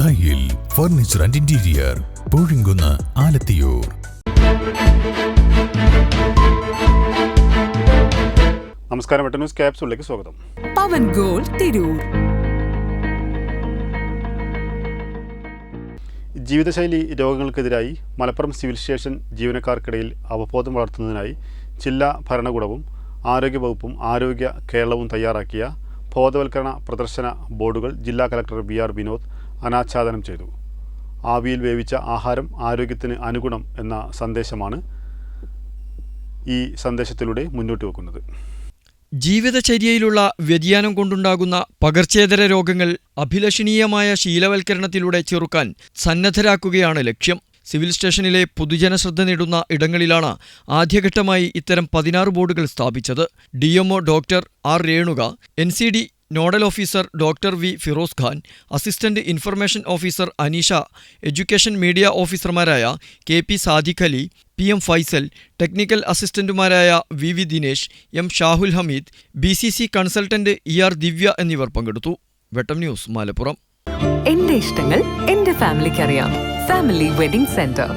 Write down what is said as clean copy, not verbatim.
ദായിൽ furniture and interior, Poozhikunnu, Alathiyur. നമസ്കാരം, വെട്ട news ക്യാപ്സൂളിലേക്ക് സ്വാഗതം. പവൻ ഗോൾ തിരൂർ. ജീവിതശൈലി രോഗങ്ങൾക്കെതിരായി മലപ്പുറം സിവിൽ സ്റ്റേഷൻ ജീവനക്കാർക്കിടയിൽ അവബോധം വളർത്തുന്നതിനായി ജില്ലാ ഭരണകൂടവും ആരോഗ്യവകുപ്പും ആരോഗ്യ കേരളവും തയ്യാറാക്കിയ ബോധവൽക്കരണ പ്രദർശന ബോർഡുകൾ ജില്ലാ കളക്ടർ വി.ആർ. വിനോദ് അനാച്ഛാദനം ചെയ്തു. ആവിയിൽ വേവിച്ച ആഹാരം ആരോഗ്യത്തിന് അനുഗുണം എന്ന സന്ദേശമാണ് ഈ സന്ദേശത്തിലൂടെ മുന്നോട്ട് വെക്കുന്നത്. ജീവിതചര്യയിലുള്ള വ്യതിയാനം കൊണ്ടുണ്ടാകുന്ന പകർച്ചേതര രോഗങ്ങൾ അഭിലഷണീയമായ ശീലവൽക്കരണത്തിലൂടെ ചെറുക്കാൻ സന്നദ്ധരാക്കുകയാണ് ലക്ഷ്യം. സിവിൽ സ്റ്റേഷനിലെ പൊതുജനശ്രദ്ധ നേടുന്ന ഇടങ്ങളിലാണ് ആദ്യഘട്ടമായി ഇത്തരം 16 ബോർഡുകൾ സ്ഥാപിച്ചത്. DMO doctor R. Renuka, NCD nodal officer doctor V. Firoz Khan, assistant information officer Aneesha, education media ഓഫീസർമാരായ KP Sadiq Ali, PM Faisal, technical അസിസ്റ്റന്റുമാരായ VV Dinesh, M Shahul Hameed, BCC consultant ER Divya എന്നിവർ പങ്കെടുത്തു. വെട്ടം ന്യൂസ്, മലപ്പുറം. എന്റെ ഇഷ്ടങ്ങൾ എന്റെ ഫാമിലിക്ക് അറിയാം. Family wedding centre.